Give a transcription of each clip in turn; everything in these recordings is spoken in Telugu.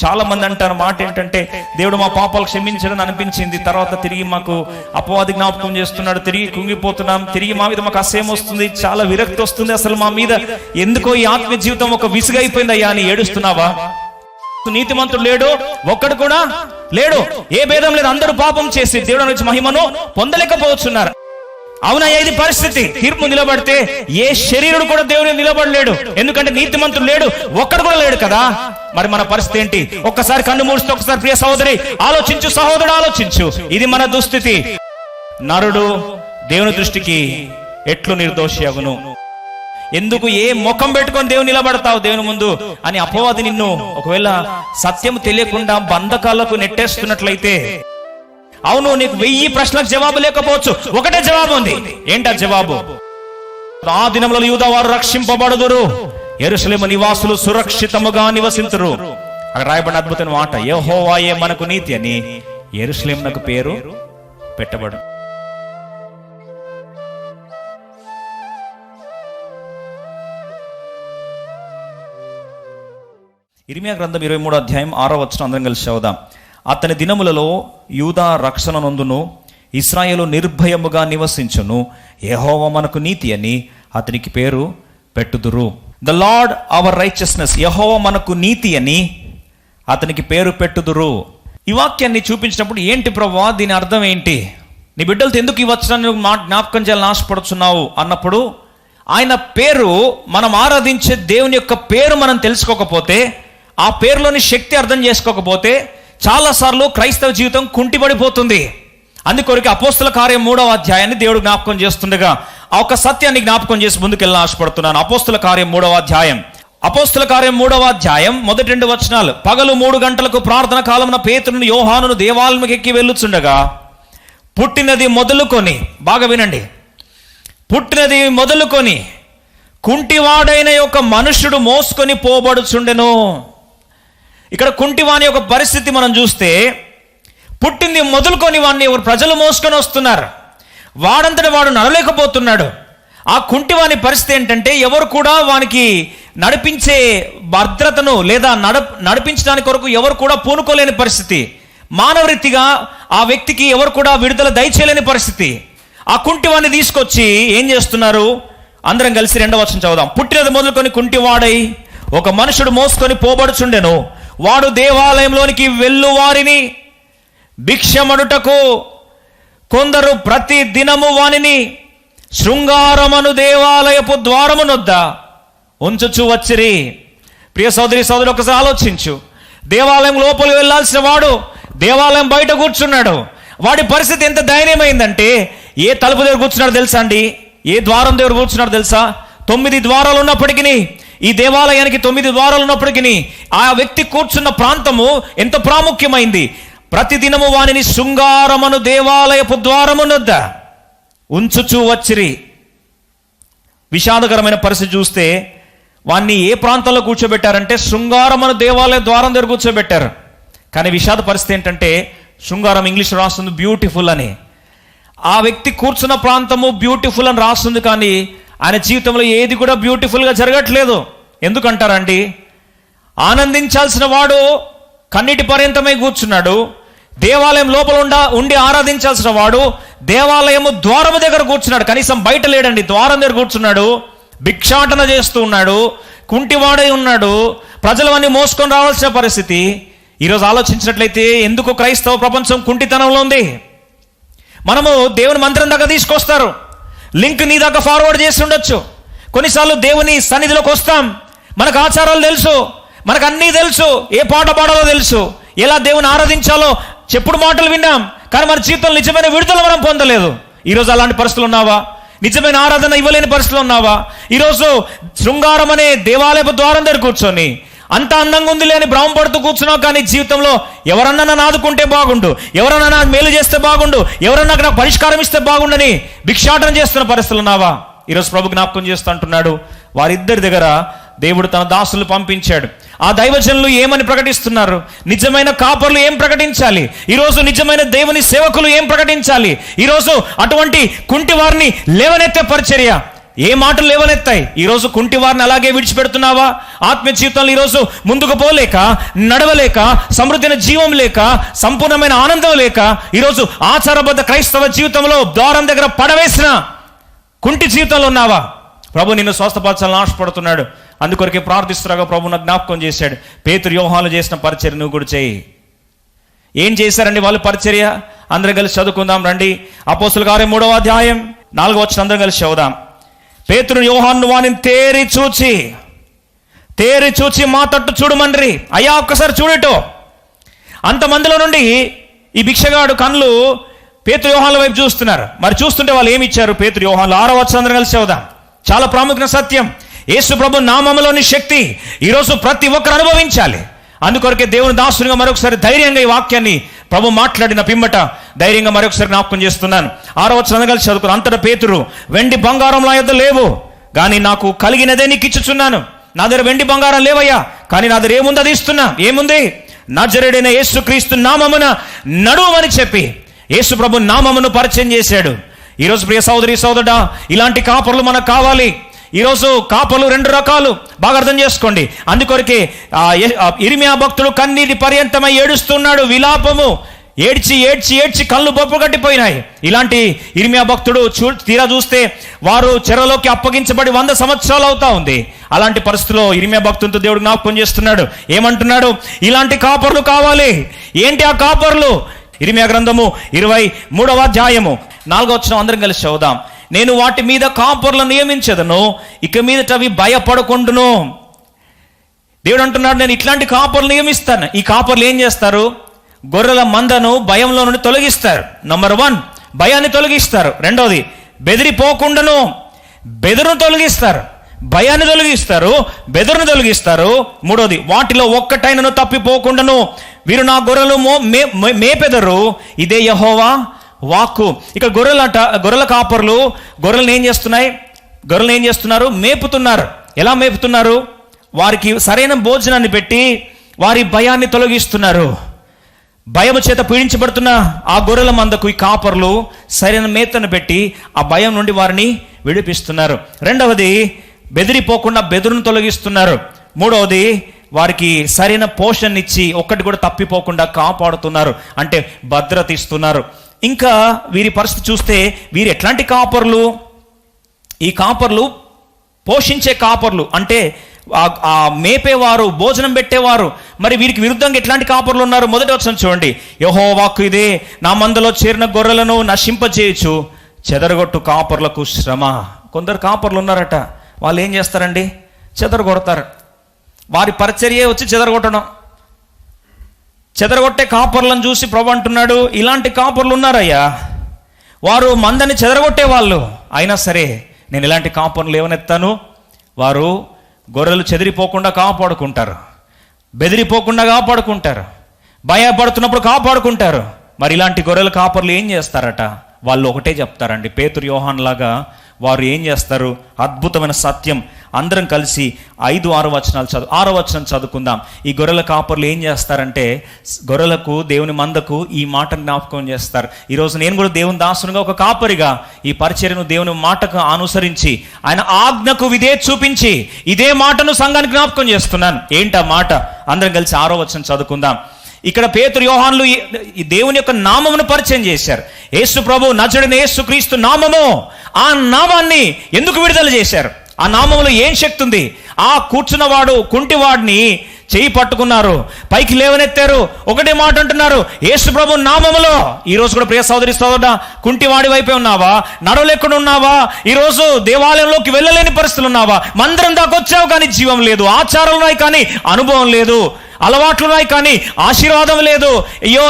చాలా మంది అంటారు మాట ఏంటంటే, దేవుడు మా పాపాలు క్షమించడని అనిపించింది, తర్వాత తిరిగి మాకు అపవాది జ్ఞాపకం చేస్తున్నాడు, తిరిగి కుంగిపోతున్నాం, తిరిగి మా మీద మాకు అసహ్యం వస్తుంది, చాలా విరక్తి వస్తుంది, అసలు మా మీద ఎందుకో ఈ ఆత్మీయ జీవితం ఒక విసుగైపోయిందయ్యా అని ఏడుస్తున్నావా? నీతిమంతుడు లేడు, ఒక్కడు కూడా లేడు, ఏ భేదం లేదు, అందరూ పాపం చేసి దేవుడి నుంచి మహిమను పొందలేకపోతున్నారు. అవునయ్యా, ఇది పరిస్థితి. తీర్పు నిలబడితే ఏ శరీరుడు కూడా దేవుని నిలబడలేడు, ఎందుకంటే నీతిమంతుడు లేడు, ఒక్కడు కూడా లేడు కదా. మరి మన పరిస్థితి ఏంటి? ఒక్కసారి కన్ను మూస్తే ఒక్కసారి ప్రియ సహోదరి ఆలోచించు, సహోదరుడు ఆలోచించు. ఇది మన దుస్థితి. నరుడు దేవుని దృష్టికి ఎట్లు నిర్దోషి అగును? ఎందుకు ఏ ముఖం పెట్టుకొని దేవుని నిలబడతావు దేవుని ముందు అని అపవాది నిన్ను ఒకవేళ సత్యం తెలియకుండా బంధకాలకు నెట్టేస్తున్నట్లయితే, అవును నీకు 1000 ప్రశ్నలకు జవాబు లేకపోవచ్చు, ఒకటే జవాబు ఉంది. ఏంటా జవాబు? ఆ దినములో యూదా వారు రక్షింపబడుదురు, యెరూషలేము నివాసులు సురక్షితముగా నివసింతురు. అక్కడ రాయబడిన అద్భుతమైన మాట, యెహోవాయే మనకు నీతి అని యెరూషలేమునకు పేరు పెట్టబడు. ఇర్మియా గ్రంథం 23వ అధ్యాయం 6వ వచనం అందరం కలిసి చదువుదాం. అతని దినములలో యూదా రక్షణ నందును, ఇశ్రాయేలు నిర్భయముగా నివసించును, యెహోవా మనకు నీతి అని అతనికి పేరు పెట్టుదురు. ద లార్డ్ అవర్ రైచియస్నెస్, యెహోవా మనకు నీతి అని అతనికి పేరు పెట్టుదురు. ఈ వాక్యాన్ని చూపించినప్పుడు ఏంటి ప్రభువా, దీని అర్థం ఏంటి? నీ బిడ్డలతో ఎందుకు ఈ వచనాన్ని జ్ఞాపకం చేయాలని ఆశపడుతున్నావు అన్నప్పుడు, ఆయన పేరు, మనం ఆరాధించే దేవుని యొక్క పేరు మనం తెలుసుకోకపోతే, ఆ పేరులోని శక్తి అర్థం చేసుకోకపోతే చాలాసార్లు క్రైస్తవ జీవితం కుంటిపడిపోతుంది. అందుకొరకు అపోస్తల కార్యం 3వ అధ్యాయాన్ని దేవుడు జ్ఞాపకం చేస్తుండగా ఆ ఒక సత్యాన్ని జ్ఞాపకం చేసి ముందుకెళ్ళాలని ఆశపడుతున్నాను. అపోస్తల కార్యం 3వ అధ్యాయం. అపోస్తల కార్యం 3వ అధ్యాయం మొదటి 2 వచనాలు. పగలు 3 గంటలకు ప్రార్థన కాలమున పేతురును యోహానును దేవాలయంకి ఎక్కి వెళ్ళుచుండగా, పుట్టినది మొదలుకొని, బాగా వినండి, పుట్టినది మొదలుకొని కుంటివాడైన యొక్క మనుషుడు మోసుకొని పోబడుచుండెను. ఇక్కడ కుంటివాని యొక్క పరిస్థితి మనం చూస్తే, పుట్టింది మొదలుకొని వాడిని ఎవరు ప్రజలు మోసుకొని వస్తున్నారు, వాడంతటి వాడు నడలేకపోతున్నాడు. ఆ కుంటివాని పరిస్థితి ఏంటంటే, ఎవరు కూడా వానికి నడిపించే భద్రతను లేదా నడిపించడానికి కొరకు ఎవరు కూడా పూనుకోలేని పరిస్థితి. మానవరీతిగా ఆ వ్యక్తికి ఎవరు కూడా విడుదల దయచేయలేని పరిస్థితి. ఆ కుంటివాన్ని తీసుకొచ్చి ఏం చేస్తున్నారు? అందరం కలిసి 2వ వచనం చదువుదాం. పుట్టినది మొదలుకొని కుంటివాడై ఒక మనుషుడు మోసుకొని పోబడుచుండెను, వాడు దేవాలయంలోనికి వెళ్ళు వారిని భిక్షమడుటకు కొందరు ప్రతి దినము వానిని శృంగారమను దేవాలయపు ద్వారమునొద్ద ఉంచుచు వచ్చిరి. ప్రియ సోదరి సోదరు, ఒకసారి ఆలోచించు. దేవాలయం లోపలికి వెళ్ళాల్సిన వాడు దేవాలయం బయట కూర్చున్నాడు. వాడి పరిస్థితి ఎంత దయనీయమైందంటే, ఏ తలుపు దగ్గర కూర్చున్నాడు తెలుసా అండి? ఏ ద్వారం దగ్గర కూర్చున్నాడు తెలుసా? 9 ద్వారాలు ఉన్నప్పటికీ, ఈ దేవాలయానికి 9 ద్వారాలు ఉన్నప్పటికీ ఆ వ్యక్తి కూర్చున్న ప్రాంతము ఎంత ప్రాముఖ్యమైంది. ప్రతిదినము వానిని శృంగారమను దేవాలయపు ద్వారమునొద్ద ఉంచుచూ వచ్చిరి. విషాదకరమైన పరిస్థితి చూస్తే, వాన్ని ఏ ప్రాంతంలో కూర్చోబెట్టారంటే శృంగారమను దేవాలయ ద్వారం దగ్గర కూర్చోబెట్టారు. కానీ విషాద పరిస్థితి ఏంటంటే, శృంగారం ఇంగ్లీష్ రాస్తుంది బ్యూటిఫుల్ అని. ఆ వ్యక్తి కూర్చున్న ప్రాంతము బ్యూటిఫుల్ అని రాస్తుంది, కానీ ఆయన జీవితంలో ఏది కూడా బ్యూటిఫుల్గా జరగట్లేదు. ఎందుకంటారండి? ఆనందించాల్సిన వాడు కన్నీటి పర్యంతమై కూర్చున్నాడు. దేవాలయం లోపల ఉండి ఆరాధించాల్సిన వాడు దేవాలయము ద్వారము దగ్గర కూర్చున్నాడు. కనీసం బయట లేడండి, ద్వారం దగ్గర కూర్చున్నాడు. భిక్షాటన చేస్తూ ఉన్నాడు, కుంటివాడై ఉన్నాడు, ప్రజలవన్నీ మోసుకొని రావాల్సిన పరిస్థితి. ఈరోజు ఆలోచించినట్లయితే ఎందుకు క్రైస్తవ ప్రపంచం కుంటితనంలో ఉంది? మనము దేవుని మందిరం దాకా తీసుకొస్తారు, లింక్ నీ దాకా ఫార్వర్డ్ చేసి ఉండొచ్చు. కొన్నిసార్లు దేవుని సన్నిధిలోకి వస్తాం, మనకు ఆచారాలు తెలుసు, మనకు అన్నీ తెలుసు, ఏ పాట పాడాలో తెలుసు, ఎలా దేవుని ఆరాధించాలో చెప్పుడు మాటలు విన్నాం, కానీ మన జీవితంలో నిజమైన విడుదల మనం పొందలేదు. ఈరోజు అలాంటి పరిస్థితులు ఉన్నావా? నిజమైన ఆరాధన ఇవ్వలేని పరిస్థితులు ఉన్నావా? ఈరోజు శృంగారం అనే దేవాలయపు ద్వారం దగ్గర కూర్చొని అంత అందంగా ఉంది లేని భ్రమపడుతూ కూర్చున్నావు, కానీ జీవితంలో ఎవరన్నా నన్ను ఆదుకుంటే బాగుండు, ఎవరన్నా నాకు మేలు చేస్తే బాగుండు, ఎవరన్నా నాకు పరిష్కారం ఇస్తే బాగుండని భిక్షాటన చేస్తున్న పరిస్థితులు ఉన్నావా? ఈరోజు ప్రభు జ్ఞాపకం చేస్తూ అంటున్నాడు, వారిద్దరి దగ్గర దేవుడు తన దాసులు పంపించాడు. ఆ దైవజనులు ఏమని ప్రకటిస్తున్నారు? నిజమైన కాపర్లు ఏం ప్రకటించాలి? ఈరోజు నిజమైన దేవుని సేవకులు ఏం ప్రకటించాలి? ఈరోజు అటువంటి కుంటి వారిని లేవనెత్తే పరిచర్య ఏ మాటలు లేవనెత్తాయి? ఈరోజు కుంటి వారిని అలాగే విడిచిపెడుతున్నావా? ఆత్మీయ జీవితంలో ఈరోజు ముందుకు పోలేక, నడవలేక, సమృద్ధైన జీవం లేక, సంపూర్ణమైన ఆనందం లేక, ఈరోజు ఆచారబద్ధ క్రైస్తవ జీవితంలో ద్వారం దగ్గర పడవేసిన కుంటి జీవితంలో ఉన్నావా? ప్రభు నిన్ను స్వస్థపరచాలని ఆశపడుతున్నాడు. అందుకొరకే ప్రార్థిస్తున్నాగా ప్రభు నాకు జ్ఞాపకం చేశాడు. పేతురు యోహాను చేసిన పరిచర్య నువ్వు కూడా చేయి. ఏం చేశారండి వాళ్ళు పరిచర్య? అందరం కలిసి చదువుకుందాం రండి. అపోస్తుల కార్యం 3వ అధ్యాయం 4వ వచనం అందరం కలిసి చదువుదాం. పేతురు యోహాను వానిని తేరి చూచి మా తట్టు చూడమండ్రి. అయ్యా ఒక్కసారి చూడటో. అంతమందిలో నుండి ఈ భిక్షగాడు కళ్ళు పేతురు యోహానుల వైపు చూస్తున్నారు. మరి చూస్తుంటే వాళ్ళు ఏమి ఇచ్చారు? పేతురు యోహానులు 6వ వచనం అందరం కలిసి చదువుదాం. చాలా ప్రాముఖ్యమైన సత్యం. యేసు ప్రభు నామములోని శక్తి ఈరోజు ప్రతి ఒక్కరు అనుభవించాలి. అందుకొరకే దేవుని దాసునిగా మరొకసారి ధైర్యంగా ఈ వాక్యాన్ని ప్రభు మాట్లాడిన పిమ్మట ధైర్యంగా మరొకసారి జ్ఞాపకం చేస్తున్నాను. 6వ వచనం కలిసి చదువుకున్నాను. అంతటా పేతురు, వెండి బంగారం నా యొద్ద లేవు, కానీ నాకు కలిగినదే నీకు ఇచ్చుచున్నాను. నా దగ్గర వెండి బంగారం లేవయ్యా, కానీ నా దగ్గర ఏముంది అది ఇస్తున్నా. ఏముంది? నజరేయుడైన యేసుక్రీస్తు నామమున నడువమని చెప్పి యేసు ప్రభు నామమును పరిచయం చేశాడు. ఈరోజు ప్రియ సోదరి సోదరుడా, ఇలాంటి కాపర్లు మనకు కావాలి. ఈరోజు కాపర్లు 2 రకాలు, బాగా అర్థం చేసుకోండి. అందుకొరకే ఇర్మియా భక్తుడు కన్నీటి పర్యంతమై ఏడుస్తున్నాడు. విలాపము, ఏడ్చి కళ్ళు బొప్పు కట్టిపోయినాయి. ఇలాంటి ఇర్మియా భక్తుడు తీరా చూస్తే వారు చెరలోకి అప్పగించబడి 100 సంవత్సరాలు అవుతా ఉంది. అలాంటి పరిస్థితుల్లో ఇర్మియా భక్తులతో దేవుడు జ్ఞాపకం చేస్తున్నాడు. ఏమంటున్నాడు? ఇలాంటి కాపర్లు కావాలి. ఏంటి ఆ కాపర్లు? ఇర్మియా గ్రంథము 23వ అధ్యాయము 4వ వచనం అందరం కలిసి చదువుదాం. నేను వాటి మీద కాపర్లను నియమించదను, ఇక మీదట అవి భయపడకుండును. దేవుడు అంటున్నాడు, నేను ఇట్లాంటి కాపర్లు నియమిస్తాను. ఈ కాపర్లు ఏం చేస్తారు? గొర్రెల మందను భయంలో నుండి తొలగిస్తారు. నంబర్ 1 భయాన్ని తొలగిస్తారు. రెండవది బెదిరిపోకుండాను బెదురును తొలగిస్తారు. భయాన్ని తొలగిస్తారు, బెదురును తొలగిస్తారు. మూడవది వాటిలో ఒక్కటైనను తప్పిపోకుండాను వీరు నా గొర్రెలు మేపెదరు, ఇదే యెహోవా వాక్కు. ఇక గొర్రెల కాపర్లు గొర్రెలను ఏం చేస్తున్నారు? మేపుతున్నారు. ఎలా మేపుతున్నారు? వారికి సరైన భోజనాన్ని పెట్టి వారి భయాన్ని తొలగిస్తున్నారు. భయం చేత పీడించబడుతున్న ఆ గొర్రెల మందకు ఈ కాపర్లు సరైన మేతను పెట్టి ఆ భయం నుండి వారిని విడిపిస్తున్నారు. రెండవది బెదిరిపోకుండా బెదురును తొలగిస్తున్నారు. మూడవది వారికి సరైన పోషణ ఇచ్చి ఒక్కటి కూడా తప్పిపోకుండా కాపాడుతున్నారు, అంటే భద్రత ఇస్తున్నారు. ఇంకా వీరి పరిస్థితి చూస్తే వీరు ఎట్లాంటి కాపర్లు? ఈ కాపర్లు పోషించే కాపర్లు, అంటే ఆ మేపేవారు, భోజనం పెట్టేవారు. మరి వీరికి విరుద్ధంగా ఎట్లాంటి కాపర్లు ఉన్నారు? మొదటి వచనం చూడండి. యెహోవా వాక్కు ఇదే, నా మందలో చేరిన గొర్రెలను నశింపజేయచ్చు, చెదరగొట్టు కాపర్లకు శ్రమ. కొందరు కాపర్లు ఉన్నారట, వాళ్ళు ఏం చేస్తారండి? చెదరగొడతారు. వారి పరిచర్యే వచ్చి చెదరగొట్టడం. చెదరగొట్టే కాపర్లను చూసి ప్రభు అంటున్నాడు, ఇలాంటి కాపర్లు ఉన్నారయ్యా, వారు మందని చెదరగొట్టే వాళ్ళు. అయినా సరే నేను ఇలాంటి కాపర్లు ఏమనెత్తాను? వారు గొర్రెలు చెదిరిపోకుండా కాపాడుకుంటారు, బెదిరిపోకుండా కాపాడుకుంటారు, భయపడుతున్నప్పుడు కాపాడుకుంటారు. మరి ఇలాంటి గొర్రెల కాపర్లు ఏం చేస్తారట? వాళ్ళు ఒకటే చెప్తారండి. పేతురు యోహాను లాగా వారు ఏం చేస్తారు? అద్భుతమైన సత్యం. అందరం కలిసి 5-6 వచనాలు 6వ వచనం చదువుకుందాం. ఈ గొర్రెల కాపర్లు ఏం చేస్తారంటే గొర్రెలకు, దేవుని మందకు ఈ మాటను జ్ఞాపకం చేస్తారు. ఈరోజు నేను కూడా దేవుని దాసునిగా, ఒక కాపరిగా ఈ పరిచర్యను దేవుని మాటకు అనుసరించి, ఆయన ఆజ్ఞకు విధేయత చూపించి ఇదే మాటను సంఘానికి జ్ఞాపకం చేస్తున్నాను. ఏంటా మాట? అందరం కలిసి 6వ వచనం చదువుకుందాం. ఇక్కడ పేతురు యోహానులు ఈ దేవుని యొక్క నామమును పరిచయం చేశారు. యేసు ప్రభు నజరేయుడైన యేసుక్రీస్తు నామము, ఆ నామాన్ని ఎందుకు విడుదల చేశారు? ఆ నామంలో ఏం శక్తి ఉంది? ఆ కూర్చున్నవాడు కుంటివాడిని చేయి పట్టుకున్నారు, పైకి లేవనెత్తారు, ఒకటే మాట అంటున్నారు, యేసు ప్రభు నామములో. ఈరోజు కూడా ప్రియ సోదరి సోదరుడా, కుంటివాడి వైపే ఉన్నావా? నడవలేకుండా ఉన్నావా? ఈరోజు దేవాలయంలోకి వెళ్ళలేని పరిస్థితులు ఉన్నావా? మందిరం దాకా వచ్చావు కానీ జీవం లేదు, ఆచారాలు ఉన్నాయి కానీ అనుభవం లేదు, అలవాట్లు ఉన్నాయి కానీ ఆశీర్వాదం లేదు, అయ్యో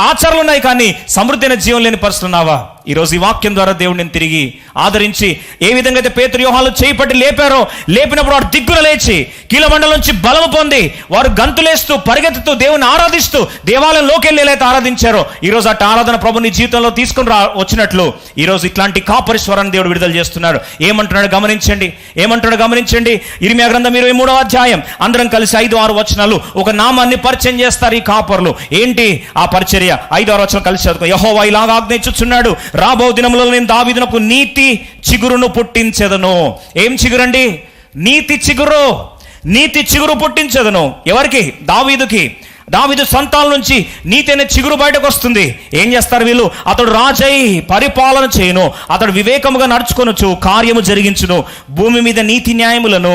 ఆచారాలు ఉన్నాయి కానీ సమృద్ధైన జీవం లేని పరిస్థితులు ఉన్నావా? ఈరోజు ఈ వాక్యం ద్వారా దేవుడు నేను తిరిగి ఆదరించి, ఏ విధంగా అయితే పేతురు యోహాను చేయిపట్టి లేపారో, లేపినప్పుడు వాడు దిగ్గున లేచి కీలమండలం నుంచి బలము పొంది వారు గంతులేస్తూ పరిగెత్తుతూ దేవుని ఆరాధిస్తూ దేవాలయంలోకి వెళ్ళి అయితే ఆరాధించారో, ఈరోజు అటు ఆరాధన ప్రభు నీ జీవితంలో తీసుకుని వచ్చినట్లు ఈరోజు ఇట్లాంటి కాపరిశ్వరాన్ని దేవుడు విడుదల చేస్తున్నాడు. ఏమంటున్నాడు గమనించండి. ఇర్మియా గ్రంథం 23వ అధ్యాయం అందరం కలిసి 5-6 వచనాలు ఒక నామాన్ని పరిచయం చేస్తారు ఈ కాపర్లు. ఏంటి ఆ పరిచర్య? 5-6 వచనం కలిసి చదువుకో. యెహోవా ఇలాగ ఆజ్ఞయించుచున్నాడు, రాబో దినములలో నేను దావీదునకు నీతి చిగురును పుట్టించెదను. ఏం చిగురండి? నీతి చిగురు. నీతి చిగురు పుట్టించెదను. ఎవరికి? దావీదుకి. దావీదు సంతానం నుంచి నీతి అనే చిగురు బయటకు వస్తుంది. ఏం చేస్తారు వీళ్ళు? అతడు రాజై పరిపాలన చేయను, అతడు వివేకముగా నడుచుకొనొచ్చు, కార్యము జరిగించును, భూమి మీద నీతి న్యాయములను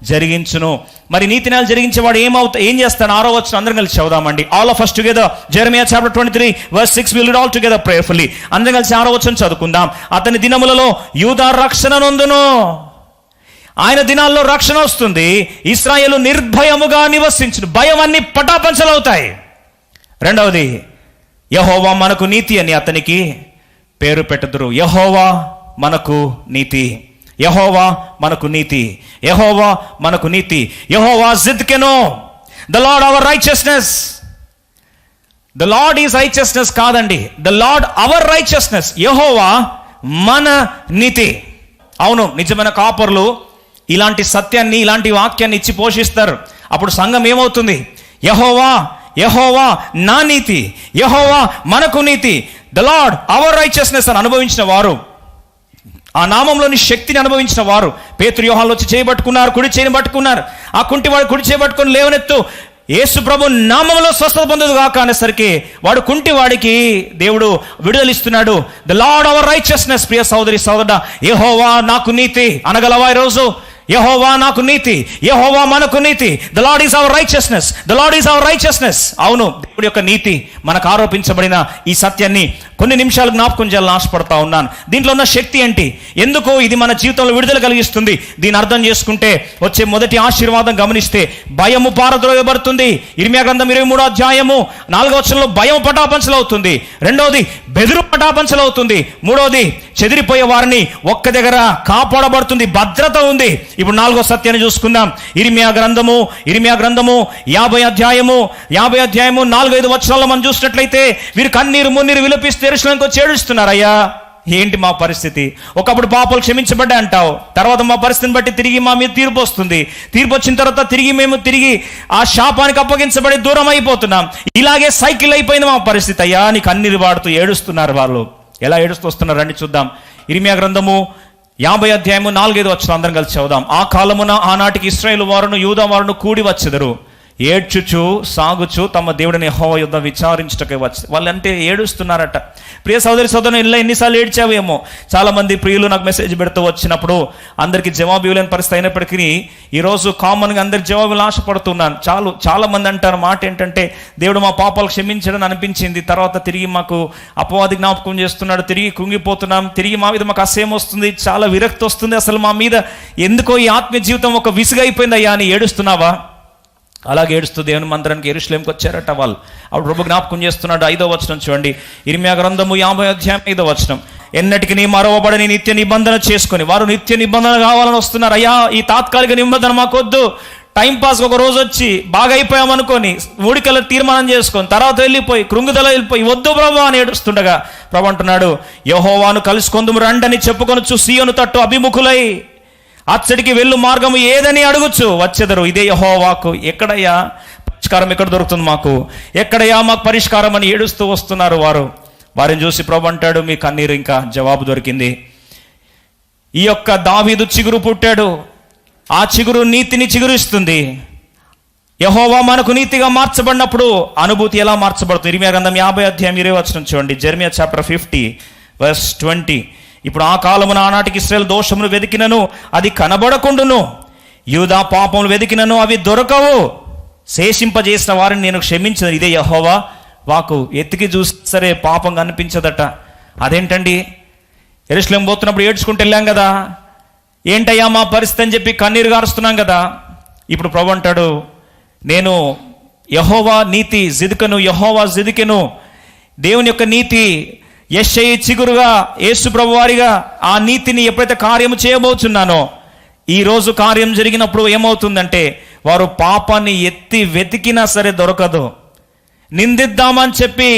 జరిగించును. మరి నీతి న్యాయాలు జరిగించేవాడు ఏం చేస్తాను? 6వ వచనం అందరం కలిసి చదువుదామండి. All of us together. Jeremiah chapter 23 verse 6. We'll read all together prayerfully. అందరం కలిసి 6వ వచనం చదువుకుందాం. అతని దినములలో యూదా రక్షణ నొందును. ఆయన దినాల్లో రక్షణ వస్తుంది. ఇశ్రాయేలు నిర్భయముగా నివసించును. భయం అన్ని పటాపంచలవుతాయి. రెండవది, యెహోవా మనకు నీతి అని అతనికి పేరు పెట్టుదురు. యెహోవా మనకు నీతి. యెహోవా మనకు నీతి. యెహోవా మనకు నీతి. యెహోవా జిద్కెను. The Lord our righteousness. The Lord is righteousness కాదండి, ద లార్డ్ అవర్ రైచియస్నెస్. యెహోవా మన నీతి. అవును, నిజమైన కాపరులు ఇలాంటి సత్యాన్ని, ఇలాంటి వాక్యాన్ని ఇచ్చి పోషిస్తారు. అప్పుడు సంఘం ఏమవుతుంది? యెహోవా, యెహోవా నా నీతి, యెహోవా మనకు నీతి, ద లార్డ్ అవర్ రైచియస్నెస్ అని అనుభవించిన వారు, ఆ నామంలోని శక్తిని అనుభవించిన వారు పేతురు యోహానులు వచ్చి చేయబట్టుకున్నారు, కుడి చేయని పట్టుకున్నారు. ఆ కుంటివాడు కుడి చేయబట్టుకుని లేవనెత్తు, యేసు ప్రభు నామంలో స్వస్థత పొందదు కాక అనేసరికి వాడు కుంటివాడికి దేవుడు విడుదలిస్తున్నాడు. The Lord our righteousness. ప్రియ సోదరి సోదరుడా, యెహోవా నాకు నీతి అనగలవా ఈరోజు? యెహోవా నాకు నీతి, యెహోవా మనకు నీతి. The Lord is our righteousness, the Lord is our righteousness. అవును, దేవుడి యొక్క నీతి మనకు ఆరోపించబడిన ఈ సత్యాన్ని కొన్ని నిమిషాలు జ్ఞాపకం చేయాలని ఆశపడతా ఉన్నాను. దీంట్లో ఉన్న శక్తి ఏంటి? ఎందుకు ఇది మన జీవితంలో విడుదల కలిగిస్తుంది? దీన్ని అర్థం చేసుకుంటే వచ్చే మొదటి ఆశీర్వాదం గమనిస్తే, భయము పారద్రోయబడుతుంది. ఇర్మియా గ్రంథం 23వ అధ్యాయము 4వ వచనంలో భయం పటాపంచలవుతుంది. రెండవది, బెదురు పటాపంచలవుతుంది. మూడవది, చెదిరిపోయే వారిని ఒక్క దగ్గర కాపాడబడుతుంది, భద్రత ఉంది. ఇప్పుడు 4వ సత్యాన్ని చూసుకుందాం. ఇర్మియా గ్రంథము 50వ అధ్యాయము 4-5 వచనాల్లో మనం చూసినట్లయితే, వీరు కన్నీరు మున్నీరు విలపిస్తే యెరూషలేముకు వచ్చి ఏడుస్తున్నారయ్యా. ఏంటి మా పరిస్థితి? ఒకప్పుడు పాపాలు క్షమించబడ్డా అంటావు, తర్వాత మా పరిస్థితిని బట్టి తిరిగి మా మీద తీర్పు వస్తుంది. తీర్పు వచ్చిన తర్వాత మేము తిరిగి ఆ శాపానికి అప్పగించబడి దూరం అయిపోతున్నాం. ఇలాగే సైకిల్ అయిపోయింది మా పరిస్థితి అయ్యా. నీకు కన్నీరు వాడుతూ ఏడుస్తున్నారు. వాళ్ళు ఎలా ఏడుస్తూ వస్తున్నారు రండి చూద్దాం. ఇర్మియా గ్రంథము 50వ అధ్యాయము 4-5 వచనం అందరం కలిసి చదువుదాం. ఆ కాలమున ఆనాటికి ఇశ్రాయేలు వారును యూదా వారును కూడి వచ్చెదరు, ఏడ్చుచు సాగుచు తమ దేవుడిని యెహోవా యుద్ధ విచారించుటకై వచ్చి. వాళ్ళంటే ఏడుస్తున్నారట. ప్రియ సోదరి సోదరుని ఇలా ఎన్నిసార్లు ఏడ్చావేమో. చాలా మంది ప్రియులు నాకు మెసేజ్ పెడుతూ వచ్చినప్పుడు అందరికీ జవాబు ఇవ్వలేని పరిస్థితి అయినప్పటికీ ఈరోజు కామన్గా అందరికి జవాబులు ఆశపడుతున్నాను. చాలా మంది అంటారు మాట ఏంటంటే, దేవుడు మా పాపాలు క్షమించడం అనిపించింది, తర్వాత తిరిగి మాకు అపవాది జ్ఞాపకం చేస్తున్నాడు, తిరిగి కుంగిపోతున్నాం, తిరిగి మా మీద మాకు అసహ్యం వస్తుంది, చాలా విరక్తి వస్తుంది, అసలు మా మీద ఎందుకో ఈ ఆత్మీయ జీవితం ఒక విసుగైపోయింది అయ్యా అని ఏడుస్తున్నావా? అలాగే ఏడుస్తూ దేవుని మందిరానికి యెరూషలేముకి వచ్చారట వాళ్ళు. అప్పుడు ప్రభు జ్ఞాపకం చేస్తున్నాడు. 5వ వచనం చూడండి. ఇర్మియా గ్రంథము 50వ అధ్యాయం 5వ వచనం. ఎన్నటికి నీ మరవబడని నిత్య నిబంధన చేసుకొని, వారు నిత్య నిబంధన కావాలని వస్తున్నారు. అయ్యా, ఈ తాత్కాలిక నిబంధన మాకొద్దు. టైంపాస్ ఒక రోజు వచ్చి బాగా అయిపోయామనుకొని ఊడికల తీర్మానం చేసుకొని తర్వాత వెళ్ళిపోయి కృంగుదల వెళ్ళిపోయి వద్దు ప్రభు అని ఏడుస్తుండగా ప్రభు అంటున్నాడు, యెహోవాను కలుసుకొందుము రండని చెప్పుకొనొచ్చు సీయోను తట్టు అభిముఖులై అచ్చడికి వెళ్ళు మార్గము ఏదని అడుగుచు వచ్చెదరు. ఇదే యెహోవాకు. ఎక్కడయ్యా పరిష్కారం? ఎక్కడ దొరుకుతుంది మాకు? ఎక్కడయ్యా మాకు పరిష్కారం అని ఏడుస్తూ వస్తున్నారు వారు. వారిని చూసి ప్రభు అంటాడు, మీ కన్నీరు ఇంకా జవాబు దొరికింది. ఈ యొక్క దావీదు చిగురు పుట్టాడు. ఆ చిగురు నీతిని చిగురిస్తుంది. యెహోవా మనకు నీతిగా మార్చబడినప్పుడు అనుభూతి ఎలా మార్చబడుతుంది? ఇర్మియా గ్రంథం 50వ అధ్యాయం 20వ వచనం చూడండి. Jeremiah chapter 50 verse 20. ఇప్పుడు ఆ కాలమున ఆనాటికి ఇశ్రాయేలు దోషమును వెదికినను అది కనబడకుండును, యూదా పాపములు వెదికినను అవి దొరకవు, శేషింపజేసిన వారిని నేను క్షమించను. ఇదే యెహోవా వాకు. ఎత్తికి చూసి సరే పాపం కనిపించదట. అదేంటండి? యెరూషలేము పోతున్నప్పుడు ఏడ్చుకుంటూ వెళ్ళాం కదా, ఏంటయ్యా మా పరిస్థితి అని చెప్పి కన్నీరు గారుస్తున్నాం కదా. ఇప్పుడు ప్రభు అంటాడు, నేను యెహోవా నీతి జిద్కను, యెహోవా జిద్కెను. దేవుని యొక్క నీతి యెషయి చిగురుగా, యేసు ప్రభు వారిగా ఆ నీతిని ఎప్పుడైతే కార్యము చేయబోతున్నానో, ఈరోజు కార్యం జరిగినప్పుడు ఏమవుతుందంటే, వారు పాపాన్ని ఎత్తి వెతికినా సరే దొరకదు. నిందిద్దామని చెప్పి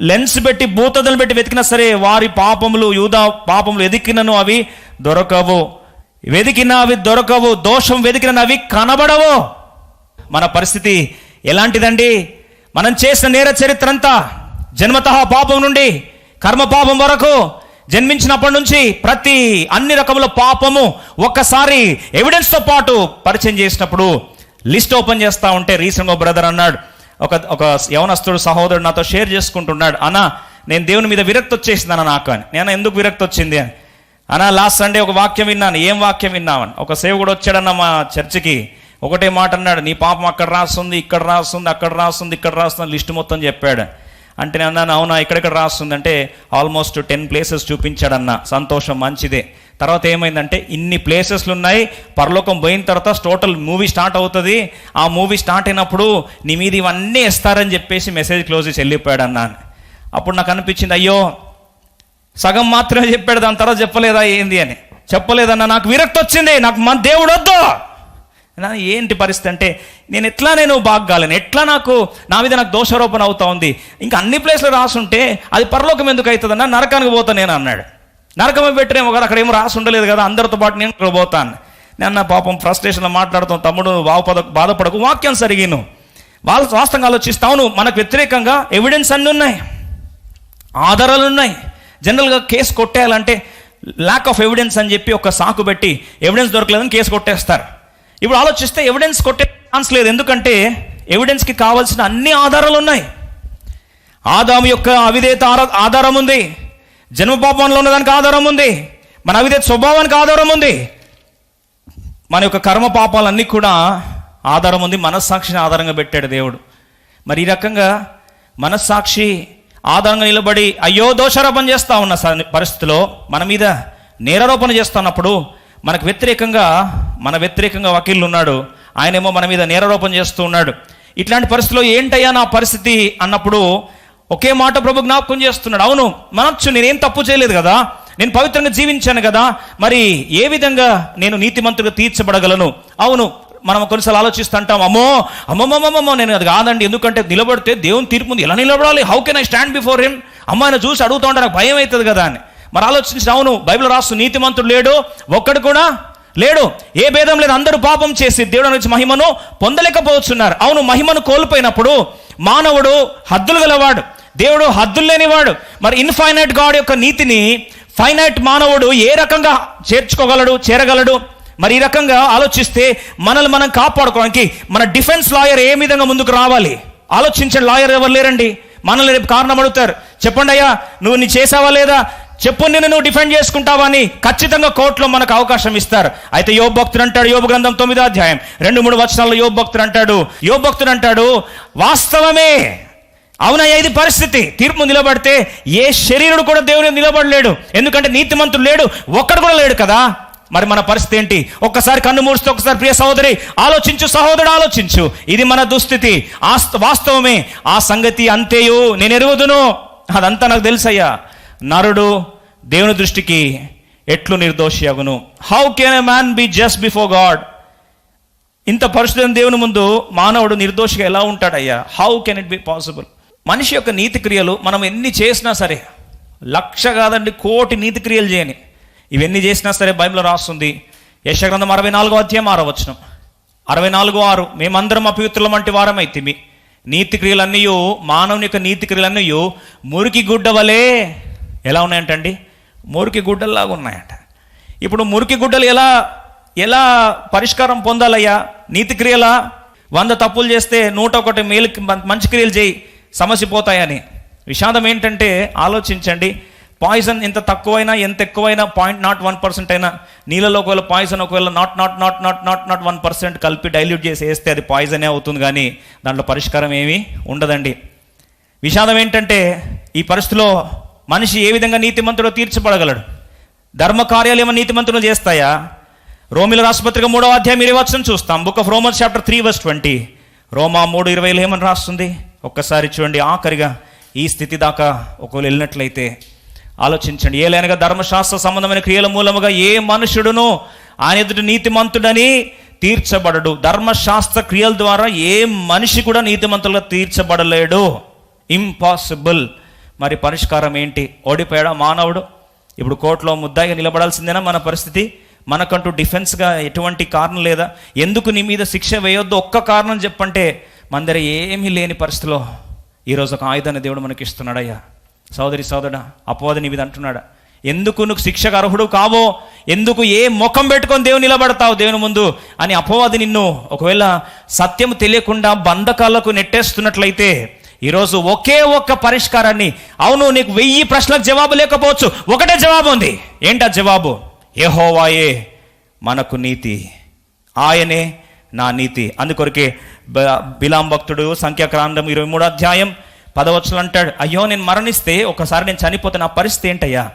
లెన్స్ పెట్టి భూతదలు పెట్టి వెతికినా సరే వారి పాపములు, యూదా పాపములు వెతికినను అవి దొరకవు. వెతికినా అవి దొరకవు. దోషం వెతికిన అవి కనబడవు. మన పరిస్థితి ఎలాంటిదండి? మనం చేసిన నేర చరిత్ర అంతా జన్మతః పాపం నుండి కర్మ పాపం వరకు జన్మించినప్పటి నుంచి అన్ని రకముల పాపము ఒక్కసారి ఎవిడెన్స్తో పాటు పరిచయం చేసినప్పుడు లిస్ట్ ఓపెన్ చేస్తూ ఉంటే, రీసెంట్గా బ్రదర్ అన్నాడు, ఒక యవనస్తుడు సహోదరుడు నాతో షేర్ చేసుకుంటున్నాడు, అన్న నేను దేవుని మీద విరక్తి వచ్చేసిందన్న నాకు అని. నేను ఎందుకు విరక్తి వచ్చింది అని, అన్న లాస్ట్ సండే ఒక వాక్యం విన్నాను. ఏం వాక్యం విన్నామని, ఒక సేవకుడు వచ్చాడన్న మా చర్చికి, ఒకటే మాట అన్నాడు, నీ పాపం అక్కడ రాస్తుంది, ఇక్కడ రాస్తుంది, అక్కడ రాస్తుంది, ఇక్కడ రాస్తుంది, లిస్ట్ మొత్తం చెప్పాడు. అంటే నేను అన్నాను, అవునా ఎక్కడెక్కడ రాస్తుంది అంటే ఆల్మోస్ట్ 10 ప్లేసెస్ చూపించాడన్న. సంతోషం, మంచిదే. తర్వాత ఏమైందంటే ఇన్ని ప్లేసెస్లు ఉన్నాయి, పరలోకం పోయిన తర్వాత టోటల్ మూవీ స్టార్ట్ అవుతుంది, ఆ మూవీ స్టార్ట్ అయినప్పుడు నీ మీద ఇవన్నీ ఇస్తారని చెప్పేసి మెసేజ్ క్లోజ్ చేసి వెళ్ళిపోయాడు అన్నాను. అప్పుడు నాకు అనిపించింది, అయ్యో సగం మాత్రమే చెప్పాడు, దాని తర్వాత చెప్పలేదా ఏంది అని. చెప్పలేదన్న, నాకు విరక్తి వచ్చింది, నాకు మన దేవుడు వద్దు. ఏంటి పరిస్థితి అంటే, నేను బాగాలేను, నా మీద నాకు దోషారోపణ అవుతా ఉంది, ఇంకా అన్ని ప్లేస్లో రాసుంటే అది పరలోకం ఎందుకు అవుతుందన్న, నరకానికి పోతా నేను అన్నాడు. నరకమే పెట్టినేమో కదా, అక్కడ ఏమో రాసి ఉండలేదు కదా, అందరితో పాటు నేను ఇక్కడ పోతాను. నేను పాపం ఫ్రస్ట్రేషన్లో మాట్లాడుతాం, తమ్ముడు బాధపడకు, వాక్యం సరిగిను వాళ్ళు వాస్తవంగా ఆలోచిస్తాను. మనకు వ్యతిరేకంగా ఎవిడెన్స్ అన్నీ ఉన్నాయి, ఆధారాలు ఉన్నాయి. జనరల్గా కేసు కొట్టేయాలంటే ల్యాక్ ఆఫ్ ఎవిడెన్స్ అని చెప్పి ఒక సాకు పెట్టి ఎవిడెన్స్ దొరకలేదని కేసు కొట్టేస్తారు. ఇప్పుడు ఆలోచిస్తే ఎవిడెన్స్ కొట్టే ఛాన్స్ లేదు, ఎందుకంటే ఎవిడెన్స్కి కావాల్సిన అన్ని ఆధారాలు ఉన్నాయి. ఆదాము యొక్క అవిధేయత ఆధారం ఉంది, జన్మపాపంలో ఉన్నదానికి ఆధారం ఉంది, మన అవిధేయత స్వభావానికి ఆధారం ఉంది, మన యొక్క కర్మ పాపాలన్నీ కూడా ఆధారం ఉంది. మనస్సాక్షిని ఆధారంగా పెట్టాడు దేవుడు. మరి ఈ రకంగా మనస్సాక్షి ఆధారంగా నిలబడి అయ్యో దోషారోపణ చేస్తూ ఉన్న పరిస్థితిలో మన మీద నేరారోపణ చేస్తున్నప్పుడు మన వ్యతిరేకంగా వకీలు ఉన్నాడు, ఆయనేమో మన మీద నేరారోపణ చేస్తూ ఉన్నాడు. ఇట్లాంటి పరిస్థితిలో ఏంటయ్యా నా పరిస్థితి అన్నప్పుడు ఒకే మాట ప్రభు జ్ఞాపకం చేస్తున్నాడు. అవును మనొచ్చు, నేనేం తప్పు చేయలేదు కదా, నేను పవిత్రంగా జీవించాను కదా, మరి ఏ విధంగా నేను నీతిమంతుడిగా తీర్చబడగలను? అవును, మనం కొన్నిసార్లు ఆలోచిస్తుంటాం, అమ్మో నేను అది కాదండి, ఎందుకంటే నిలబడితే దేవుని తీర్పు ముందు ఎలా నిలబడాలి, how can I stand before him, అమ్మాయిని చూసి అడుగుతూ ఉంటే నాకు భయం అవుతుంది కదా అని. మరి ఆలోచించి, అవును బైబిల్ రాస్తూ నీతిమంతుడు లేడు, ఒక్కడు కూడా లేడు, ఏ భేదం లేదు, అందరూ పాపం చేసి దేవుడి నుంచి మహిమను పొందలేకపోతున్నారు. అవును, మహిమను కోల్పోయినప్పుడు మానవుడు హద్దులు గలవాడు, దేవుడు హద్దులు లేనివాడు. మరి ఇన్ఫైనైట్ గాడ్ యొక్క నీతిని ఫైనైట్ మానవుడు ఏ రకంగా చేరగలడు? మరి ఈ రకంగా ఆలోచిస్తే మనల్ని మనం కాపాడుకోవడానికి మన డిఫెన్స్ లాయర్ ఏ విధంగా ముందుకు రావాలి? ఆలోచించండి, లాయర్ ఎవరు లేరండి. మనల్ని రేపు కారణం అడుగుతారు, చెప్పండి అయ్యా నీ చేసావా లేదా, చెప్పు నిన్ను నువ్వు డిఫెండ్ చేసుకుంటావా అని ఖచ్చితంగా కోర్టులో మనకు అవకాశం ఇస్తారు. అయితే యోబు భక్తుడు అంటాడు, యోబు గ్రంథం 9వ అధ్యాయం 2-3 వచనాల్లో యోబు భక్తుడు అంటాడు వాస్తవమే, అవునయ్యా ఇది పరిస్థితి. తీర్పు నిలబడితే ఏ శరీరుడు కూడా దేవుని నిలబడలేడు, ఎందుకంటే నీతిమంతుడు లేడు, ఒక్కడు కూడా లేడు కదా. మరి మన పరిస్థితి ఏంటి? ఒక్కసారి కన్ను మూస్తే ఒకసారి ప్రియ సహోదరి ఆలోచించు, సహోదరుడు ఆలోచించు, ఇది మన దుస్థితి. వాస్తవమే, ఆ సంగతి అంతేయు నేను ఎరుగుదును, అదంతా నాకు తెలుసయ్యా. నరుడు దేవుని దృష్టికి ఎట్లు నిర్దోషి అగును? How can a man be just before God? ఇంత పరిశుద్ధమైన దేవుని ముందు మానవుడు నిర్దోషిగా ఎలా ఉంటాడయ్యా? How can it be possible? మనిషి యొక్క నీతి క్రియలు మనం ఎన్ని చేసినా సరే, 1,00,000 కాదండి, 1,000,000 నీతి క్రియలు చేయని, ఇవన్నీ చేసినా సరే బైబిల్లో రాస్తుంది. యెషయా గ్రంథం 64వ అధ్యాయం 6వ వచనం, 64:6, మేమందరం అపవిత్రులం వంటి వారమైతిమి, నీతి క్రియలన్నీ, మానవుని యొక్క నీతి క్రియలన్నీ మురికి గుడ్డ వలె ఎలా ఉన్నాయంటండి? మురికి గుడ్డల్లాగా ఉన్నాయంట. ఇప్పుడు మురికి గుడ్డలు ఎలా పరిష్కారం పొందాలయ్యా? నీతి క్రియల 100 తప్పులు చేస్తే 101 మేలుకి మంచి క్రియలు చేయి, సమస్య పోతాయని. విషాదం ఏంటంటే ఆలోచించండి, పాయిజన్ ఎంత తక్కువైనా ఎంత ఎక్కువైనా 0.01% అయినా నీళ్ళలో ఒకవేళ పాయిజన్ ఒకవేళ నాట్ 1% కలిపి డైల్యూట్ చేసి వేస్తే అది పాయిజనే అవుతుంది, కానీ దాంట్లో పరిష్కారం ఏమీ ఉండదండి. విషాదం ఏంటంటే ఈ పరిస్థితిలో మనిషి ఏ విధంగా నీతిమంతుడో తీర్చబడగలడు? ధర్మ కార్యాలు ఏమో నీతిమంతులు చేస్తాయా? రోమిల రాష్ట్రపత్రిక 3వ అధ్యాయం 20వ వచనం చూస్తాం. బుక్ ఆఫ్ రోమన్స్ చాప్టర్ 3:20, రోమా 3:20 ఏమని రాస్తుంది? ఒక్కసారి చూడండి. ఆఖరిగా ఈ స్థితి దాకా ఒకవేళ వెళ్ళినట్లయితే ఆలోచించండి. ఏలైనగా ధర్మశాస్త్ర సంబంధమైన క్రియల మూలముగా ఏ మనుషుడును ఆయన ఎదుట నీతిమంతుడని తీర్చబడడు. ధర్మశాస్త్ర క్రియల ద్వారా ఏ మనిషి కూడా నీతిమంతులుగా తీర్చబడలేడు, ఇంపాసిబుల్. మరి పరిష్కారం ఏంటి? ఓడిపోయాడా మానవుడు? ఇప్పుడు కోర్టులో ముద్దాయిగా నిలబడాల్సిందేనా మన పరిస్థితి? మనకంటూ డిఫెన్స్గా ఎటువంటి కారణం లేదా? ఎందుకు నీ మీద శిక్ష వేయొద్దు ఒక్క కారణం చెప్పంటే మన దగ్గర ఏమీ లేని పరిస్థితిలో ఈరోజు ఒక ఆయుధాన్ని దేవుడు మనకి ఇస్తున్నాడయ్యా. సోదరుడా, అపవాది నీ మీద అంటున్నాడా? ఎందుకు నువ్వు శిక్షకు అర్హుడు కావో, ఎందుకు ఏ ముఖం పెట్టుకొని దేవుని నిలబడతావు దేవుని ముందు అని అపవాది నిన్ను ఒకవేళ సత్యం తెలియకుండా బంధకాలకు నెట్టేస్తున్నట్లయితే ఈరోజు ఒకే ఒక్క పరిష్కారాన్ని, అవును నీకు 1000 ప్రశ్నలకు జవాబు లేకపోవచ్చు, ఒకటే జవాబు ఉంది. ఏంటా జవాబు? యెహోవాయే మనకు నీతి, ఆయనే నా నీతి. అందుకొరకే బిలాం భక్తుడు సంఖ్యాకాండం 23వ అధ్యాయం 10వ వచనం అంటాడు, అయ్యో నేను మరణిస్తే, ఒకసారి నేను చనిపోతే నా పరిస్థితి ఏంటయ్యా?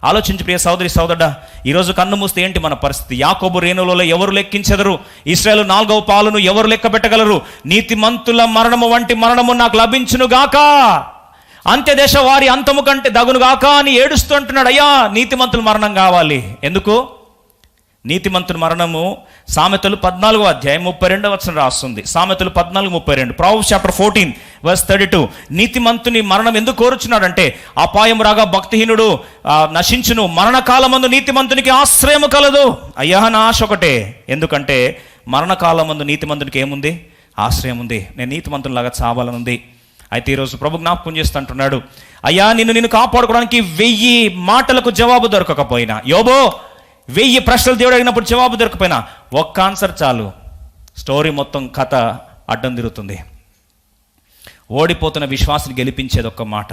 ఆలోచించి ప్రియ సోదరి సోదరుడా, ఈరోజు కన్ను మూస్తే ఏంటి మన పరిస్థితి? యాకోబు రేణులలో ఎవరు లెక్కించెదరు? ఇశ్రాయేలు 4వ పాలును ఎవరు లెక్క పెట్టగలరు? నీతిమంతుల మరణము వంటి మరణము నాకు లభించును గాక, అంత్యదేశ వారి అంతము కంటే దగును గాక అని ఏడుస్తూ అంటున్నాడు. అయ్యా నీతిమంతుల మరణం కావాలి. ఎందుకు? నీతిమంతుని మరణము సామెతలు 14వ అధ్యాయం 32వ వచనం రాస్తుంది. సామెతలు 14:32, Proverbs chapter 14 verse 32. నీతిమంతుని మరణం ఎందుకు కోరుచున్నాడంటే, అపాయం రాగా భక్తిహీనుడు నశించును, మరణకాలమందు నీతిమంతునికి ఆశ్రయము కలదు. అయ్యా నా ఆశ ఒకటే, ఎందుకంటే మరణకాలమందు నీతిమంతునికి ఏముంది? ఆశ్రయం ఉంది. నేను నీతిమంతునిలాగా చావాలనుంది. అయితే ఈరోజు ప్రభు జ్ఞాపకం చేస్తుంటున్నాడు, అయ్యా నిన్ను కాపాడుకోవడానికి 1000 మాటలకు జవాబు దొరకకపోయినా, యోబో 1000 ప్రశ్నలు దేవుడు అడిగినప్పుడు జవాబు దొరకపోయినా ఒక్క ఆన్సర్ చాలు, స్టోరీ మొత్తం కథ అడ్డం తిరుగుతుంది. ఓడిపోతున్న విశ్వాసాన్ని గెలిపించేది ఒక్క మాట,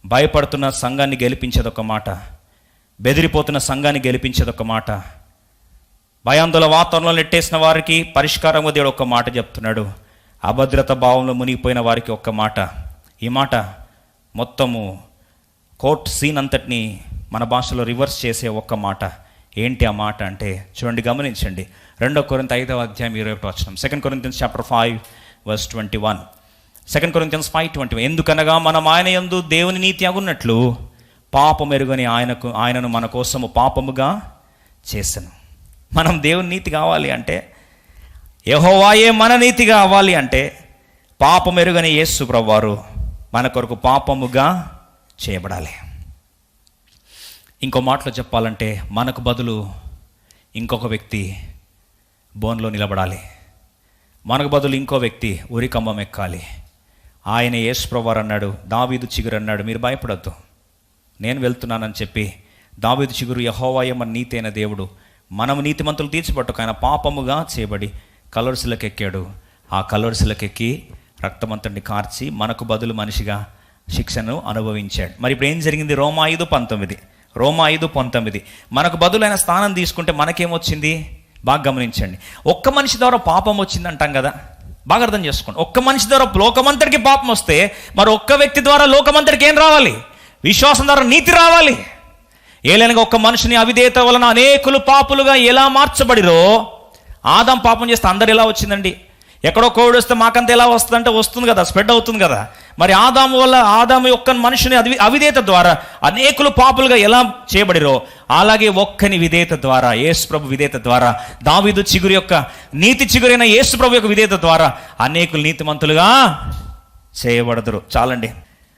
భయపడుతున్న సంఘాన్ని గెలిపించేది ఒక్క మాట, బెదిరిపోతున్న సంఘాన్ని గెలిపించేది ఒక్క మాట, భయాందోళన వాతావరణంలో నెట్టేసిన వారికి పరిష్కారంగా దేవుడు ఒక్క మాట చెప్తున్నాడు. అభద్రత భావంలో మునిగిపోయిన వారికి ఒక్క మాట. ఈ మాట మొత్తము కోర్ట్ సీన్ అంతటిని మన భాషలో రివర్స్ చేసే ఒక్క మాట. ఏంటి ఆ మాట అంటే చూడండి, గమనించండి. 2 కొరింథీ 5వ అధ్యాయం 21వ వచనం. 2 Corinthians chapter 5 verse 21. 2 Corinthians 5:21. ఎందుకనగా మనం ఆయన యందు దేవుని నీతి అగున్నట్లు పాపం ఎరుగని ఆయనను మన కోసము పాపముగా చేసెను. మనం దేవుని నీతి కావాలి అంటే, యెహోవాయే మన నీతి కావాలి అంటే, పాపం ఎరుగని యేసు ప్రభువారు మన కొరకు పాపముగా చేయబడాలి. ఇంకో మాటలో చెప్పాలంటే, మనకు బదులు ఇంకొక వ్యక్తి బోన్లో నిలబడాలి, మనకు బదులు ఇంకో వ్యక్తి ఉరికంబం ఎక్కాలి. ఆయన యేసు ప్రభువారు అన్నాడు, దావీదు చిగురు అన్నాడు, మీరు భయపడద్దు, నేను వెళ్తున్నానని చెప్పి దావీదు చిగురు యెహోవాయే మన నీతి అయిన దేవుడు, మనము నీతిమంతులు తీర్చిపట్టుకు ఆయన పాపముగా చేయబడి కలవరిశిలకు ఎక్కాడు. ఆ కలవరిశిలకు ఎక్కి రక్తమంతటిని కార్చి మనకు బదులు మనిషిగా శిక్షను అనుభవించాడు. మరి ఇప్పుడు ఏం జరిగింది? రోమా 5:19 మనకు బదులైన స్థానం తీసుకుంటే మనకేమొచ్చింది? బాగా గమనించండి. ఒక్క మనిషి ద్వారా పాపం వచ్చింది అంటాం కదా, బాగా అర్థం చేసుకోండి. ఒక్క మనిషి ద్వారా లోకమంతటికి పాపం వస్తే మరి ఒక్క వ్యక్తి ద్వారా లోకమంతటికి ఏం రావాలి? విశ్వాసం ద్వారా నీతి రావాలి. ఏలైనగా ఒక్క మనిషిని అవిధేయత వలన అనేకులు పాపులుగా ఎలా మార్చబడిరో, ఆదాం పాపం చేస్తే అందరు ఎలా వచ్చిందండి? ఎక్కడో కోవిడ్ వస్తే మాకంతా ఎలా వస్తుందంటే వస్తుంది కదా, స్ప్రెడ్ అవుతుంది కదా. మరి ఆదాము ఒక్క మనుషుని అవిధేయత ద్వారా అనేకులు పాపులుగా ఎలా చేయబడిరో, అలాగే ఒక్కని విధేయత ద్వారా, యేసు ప్రభు విధేయత ద్వారా, దావీదు చిగురు యొక్క నీతి చిగురైన యేసు ప్రభు యొక్క విధేయత ద్వారా అనేకులు నీతిమంతులుగా చేయబడదురు. చాలండి.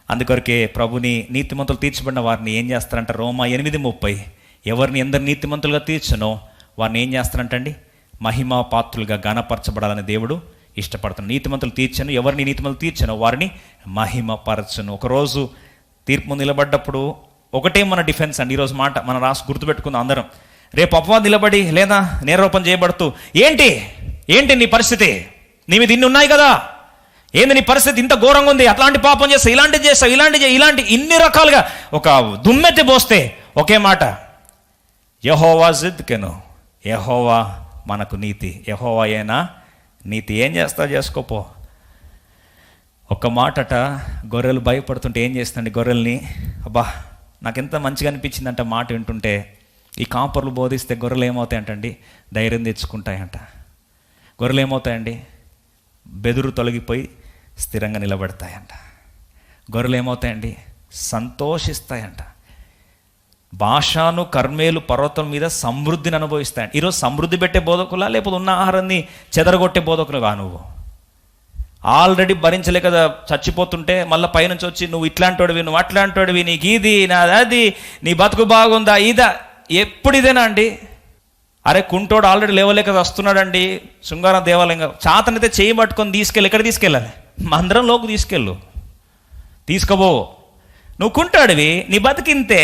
అందుకొరకే ప్రభుని నీతిమంతులు తీర్చబడిన వారిని ఏం చేస్తారంట? రోమా 8:30, ఎవరిని ఎందరు నీతిమంతులుగా తీర్చనో వారిని ఏం చేస్తారంటండి? మహిమా పాత్రులుగా గణపరచబడాలని దేవుడు ఇష్టపడుతున్నాడు. నీతిమంతులు తీర్చను, ఎవరిని నీతిమంతులు తీర్చనో వారిని మహిమపరచను. ఒకరోజు తీర్పు నిలబడ్డప్పుడు ఒకటే మన డిఫెన్స్ అండి. ఈరోజు మాట మనం గుర్తుపెట్టుకుందాం అందరం. రేపు అపవాది నిలబడి లేదా నేరారోపణ చేయబడుతూ, ఏంటి నీ పరిస్థితి? నీ మీద ఇన్ని ఉన్నాయి కదా, ఏంది నీ పరిస్థితి ఇంత ఘోరంగా ఉంది, అట్లాంటి పాపం చేస్తావు, ఇలాంటి ఇన్ని రకాలుగా ఒక దుమ్మెత్తి పోస్తే ఒకే మాట, యెహోవా జిద్కెను, యెహోవా మనకు నీతి, యెహోవా అయినా నీతి. ఏం చేస్తావు చేసుకోపో. ఒక్క మాటట గొర్రెలు భయపడుతుంటే ఏం చేస్తుందండి? గొర్రెల్ని అబ్బా నాకెంత మంచిగా అనిపించిందంట మాట వింటుంటే. ఈ కాపర్లు బోధిస్తే గొర్రెలు ఏమవుతాయంటండి? ధైర్యం తెచ్చుకుంటాయంట. గొర్రెలు ఏమవుతాయండి? బెదురు తొలగిపోయి స్థిరంగా నిలబడతాయంట. గొర్రెలు ఏమవుతాయండి? సంతోషిస్తాయంట. భాషాను కర్మేలు పర్వతం మీద సమృద్ధిని అనుభవిస్తాయంట. ఈరోజు సమృద్ధి పెట్టే బోధకులా, లేకపోతే ఉన్న ఆహారాన్ని చెదరగొట్టే బోధకులుగా? నువ్వు ఆల్రెడీ భరించలేక చచ్చిపోతుంటే మళ్ళీ పైనుంచి వచ్చి నువ్వు ఇట్లాంటోడివి, నువ్వు అట్లాంటోడివి, నీకు ఇది నాది, నీ బతుకు బాగుందా, ఇదా? ఎప్పుడు ఇదేనా అండి? అరే కుంటోడు ఆల్రెడీ లేవలేక వస్తున్నాడండి శృంగారం దేవాలయంగా, చాతనైతే చేయి పట్టుకొని తీసుకెళ్ళి ఎక్కడ తీసుకెళ్ళాలి? మందిరంలోకి తీసుకెళ్ళు, తీసుకోబో. నువ్వు కుంటాడివి, నీ బతికింతే,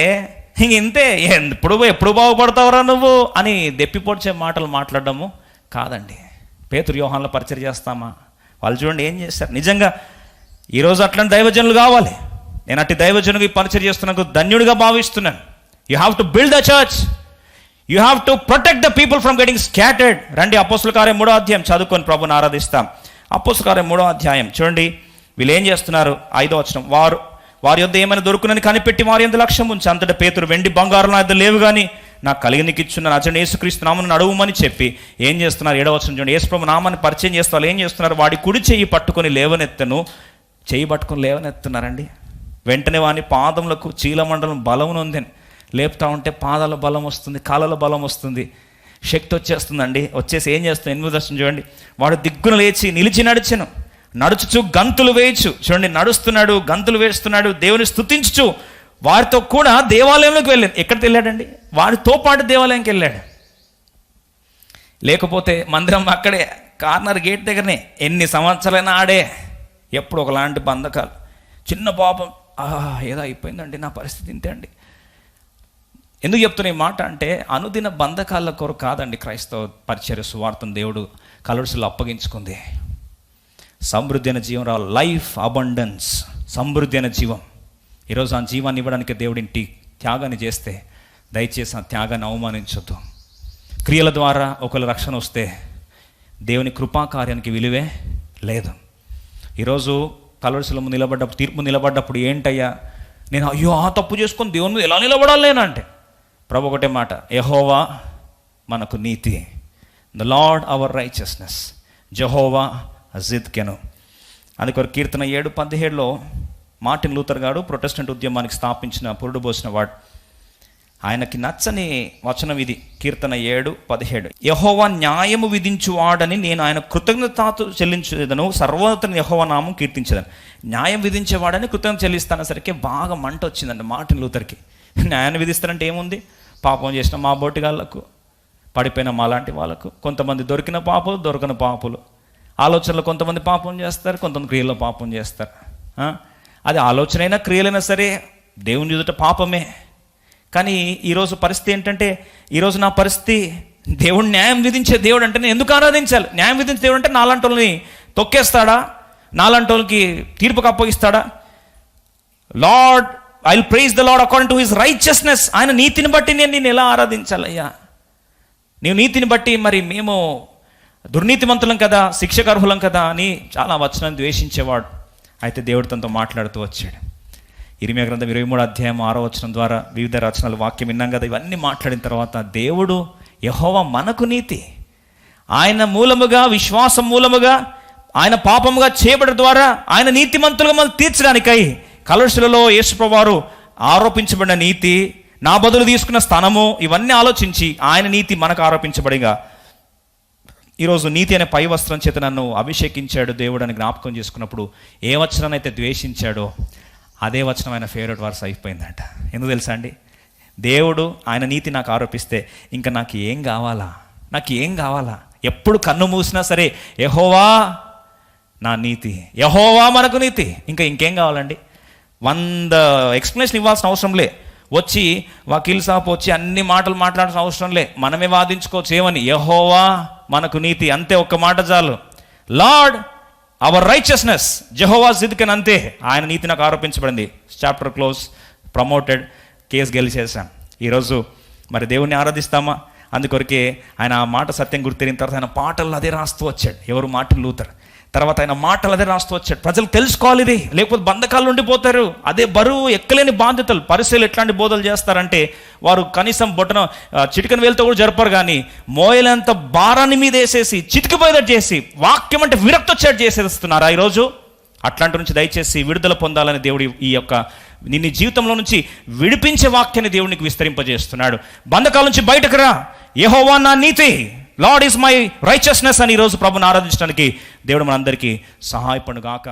ఇంక ఇంతే, ఎప్పుడు బాగుపడతావురా నువ్వు అని దెప్పిపొడిచే మాటలు మాట్లాడడము కాదండి. పేతురు యోహాన్లో పరిచయం చేస్తామా? వాళ్ళు చూడండి ఏం చేస్తారు. నిజంగా ఈరోజు అట్లాంటి దైవజనులు కావాలి. నేను అట్టి దైవజనుడికి పరిచయం చేస్తున్నందుకు ధన్యుడిగా భావిస్తున్నాను. You have to build the church, you have to protect the people from getting scattered. రండి అపోస్తుల కార్యం 3వ అధ్యాయం చదువుకొని ప్రభుని ఆరాధిస్తాం. అపోస్తుల కార్యం 3వ అధ్యాయం చూడండి. వీళ్ళు ఏం చేస్తున్నారు? 5వ వచనం, వారి యొద్ద ఏమైనా దొరుకునని కనిపెట్టి వారి యందు లక్ష్యం ఉంచి అంతటా పేతురు, వెండి బంగారం నా యొద్ద లేవు కానీ నాకు కలిగినకి ఇచ్చున్న అతడు యేసుక్రీస్తు నామమున అడుగుమని చెప్పి ఏం చేస్తున్నారు? 7వ వచనం చూడండి. యేసుప్రభు నామాన్ని పరిచయం చేస్తారు. ఏం చేస్తున్నారు? వాడి కుడి చెయ్యి పట్టుకొని లేవనెత్తను. చెయ్యి పట్టుకొని లేవనెత్తున్నారండి. వెంటనే వాని పాదములకు చీలమండలం బలం ఉందని లేపుతా ఉంటే పాదాల బలం వస్తుంది, కాళ్ళలో బలం వస్తుంది, శక్తి వచ్చేస్తుందండి. వచ్చేసి ఏం చేస్తుంది? 8వ వచనం చూడండి. వాడు దిగ్గున లేచి నిలిచి నడిచెను, నడుచుచు గంతులు వేయచ్చు. చూడండి, నడుస్తున్నాడు, గంతులు వేస్తున్నాడు, దేవుని స్తుతించుచు వారితో కూడా దేవాలయంలోకి వెళ్ళాడు. ఎక్కడికి వెళ్ళాడండి? వారితో పాటు దేవాలయంకి వెళ్ళాడు. లేకపోతే మందిరం అక్కడే కార్నర్ గేట్ దగ్గరనే ఎన్ని సంవత్సరాలైనా ఆడే. ఎప్పుడు ఒకలాంటి బంధకాలు, చిన్న పాపం, ఏదో అయిపోయిందండి నా పరిస్థితి ఇంతే అండి. ఎందుకు చెప్తున్నా ఈ మాట అంటే, అనుదిన బంధకాల కొరకు కాదండి క్రైస్తవ పరిచర్య సువార్తను దేవుడు కలర్సులో అప్పగించుకుంది. సమృద్ధి అయిన జీవం రావాలి, లైఫ్ అబండెన్స్, సమృద్ధి అయిన జీవం. ఈరోజు ఆ జీవాన్ని ఇవ్వడానికి దేవుడింటి త్యాగాన్ని చేస్తే దయచేసి ఆ త్యాగాన్ని అవమానించొద్దు. క్రియల ద్వారా ఒకళ్ళ రక్షణ వస్తే దేవుని కృపాకార్యానికి విలువే లేదు. ఈరోజు కలవరిశిలో నిలబడ్డప్పుడు, తీర్పు నిలబడ్డప్పుడు ఏంటయ్యా నేను అయ్యో ఆ తప్పు చేసుకొని దేవుని మీద ఎలా నిలబడాలి అంటే, ప్రభు ఒకటే మాట, యెహోవా మనకు నీతి, the Lord our righteousness, Jehovah జిద్కెను. అందుకొరకు కీర్తన 7:17లో మార్టిన్ లూథర్ గారు ప్రొటెస్టెంట్ ఉద్యమానికి స్థాపించిన, పురుడు పోసిన వాడు, ఆయనకి నచ్చని వచనం ఇది. కీర్తన 7:17, యెహోవా న్యాయము విధించువాడని నేను ఆయన కృతజ్ఞతతో చెల్లించేదను, సర్వోన్నత యెహోవా నామం కీర్తించేదను. న్యాయం విధించేవాడని కృతజ్ఞత చెల్లిస్తానసరికి బాగా మంట వచ్చిందండి మార్టిన్ లూథర్కి. న్యాయాన్ని విధిస్తారంటే ఏముంది? పాపం చేసిన మా బోటిగాళ్ళకు, పడిపోయిన మా లాంటి వాళ్ళకు, కొంతమంది దొరికిన పాపులు, దొరకని పాపులు, ఆలోచనలు కొంతమంది పాపం చేస్తారు, కొంతమంది క్రియల్లో పాపం చేస్తారు. అది ఆలోచన అయినా క్రియలైనా సరే దేవుని ఎదుట పాపమే. కానీ ఈరోజు పరిస్థితి ఏంటంటే, ఈరోజు నా పరిస్థితి, దేవుడు న్యాయం విధించే దేవుడు అంటే నేను ఎందుకు ఆరాధించాలి? న్యాయం విధించే దేవుడు అంటే నాలాంటి వాళ్ళని తొక్కేస్తాడా? నాలాంటి వాళ్ళకి తీర్పుకు అప్పగిస్తాడా? Lord, I will praise the Lord according to his righteousness. ఆయన నీతిని బట్టి నేను ఎలా ఆరాధించాలయ్యా? నీవు నీతిని బట్టి, మరి మేము దుర్నీతిమంతులం కదా, శిక్షకు అర్హులం కదా అని చాలా వచనాన్ని ద్వేషించేవాడు. అయితే దేవుడు తనతో మాట్లాడుతూ వచ్చాడు. ఇర్మీయా గ్రంథం 23వ అధ్యాయం 6వ వచనం ద్వారా వివిధ రచనలు వాక్యం విన్నాం కదా. ఇవన్నీ మాట్లాడిన తర్వాత దేవుడు యెహోవా మనకు నీతి, ఆయన మూలముగా, విశ్వాసం మూలముగా, ఆయన పాపముగా చేయబడడం ద్వారా ఆయన నీతిమంతులుగా మనం తీర్చడానికై కలర్సులలో యేసుప్రభువారు ఆరోపించబడిన నీతి, నా బదులు తీసుకున్న స్థానము, ఇవన్నీ ఆలోచించి ఆయన నీతి మనకు ఆరోపించబడిగా ఈరోజు నీతి అనే పై వస్త్రం చేత నన్ను అభిషేకించాడు దేవుడు అని జ్ఞాపకం చేసుకున్నప్పుడు ఏ వచనాన్ని అయితే ద్వేషించాడో అదే వచనం ఆయన ఫేవరెట్ వర్స్ అయిపోయిందట. ఎందుకు తెలుసా అండి? దేవుడు ఆయన నీతి నాకు ఆరోపిస్తే ఇంకా నాకు ఏం కావాలా? ఎప్పుడు కన్ను మూసినా సరే యెహోవా నా నీతి, యెహోవా మనకు నీతి, ఇంకేం కావాలండి? 100 ఎక్స్ప్లెనేషన్ ఇవ్వాల్సిన అవసరం లే. వచ్చి వకీల్ సాబ్ వచ్చి అన్ని మాటలు మాట్లాడాల్సిన అవసరం లే. మనమే వాదించుకోవచ్చు ఏమని, యెహోవా మనకు నీతి, అంతే, ఒక్క మాట చాలు. లార్డ్ అవర్ రైచియస్నెస్, జెహోవా జిద్కెన్, అంతే, ఆయన నీతి నాకు ఆరోపించబడింది. చాప్టర్ క్లోజ్, ప్రమోటెడ్, కేసు గెలిచేసాం. ఈరోజు మరి దేవుణ్ణి ఆరాధిస్తామా? అందుకొరకే ఆయన ఆ మాట సత్యం గుర్తిరిగిన తర్వాత ఆయన పాటలు అదే రాస్తూ వచ్చాడు. ఎవరు? Martin Luther. తర్వాత ఆయన మాటలు అదే రాస్తూ వచ్చాడు. ప్రజలు తెలుసుకోవాలి ఇది, లేకపోతే బంధకాలు ఉండిపోతారు. అదే బరువు, ఎక్కలేని బాధ్యతలు. పరిశీలు ఎట్లాంటి బోధలు చేస్తారంటే, వారు కనీసం చిటికన వేలతో కూడా జరపరు, కానీ మోయలంత భారాన్ని మీద వేసేసి చితికిపోయేటట్టు చేసి వాక్యం అంటే విరక్తి వచ్చేట్టు చేసేస్తున్నారా ఈరోజు? అట్లాంటి నుంచి దయచేసి విడుదల పొందాలని దేవుడు ఈ యొక్క నిన్ను జీవితంలో నుంచి విడిపించే వాక్యాన్ని దేవునికి విస్తరింపజేస్తున్నాడు. బంధకాల నుంచి బయటకు రా, యెహోవా నా నీతి, లార్డ్ ఈజ్ మై రైచియస్నెస్ అని ఈరోజు ప్రభుని ఆరాధించడానికి దేవుడు మనందరికీ సహాయపడుగాక.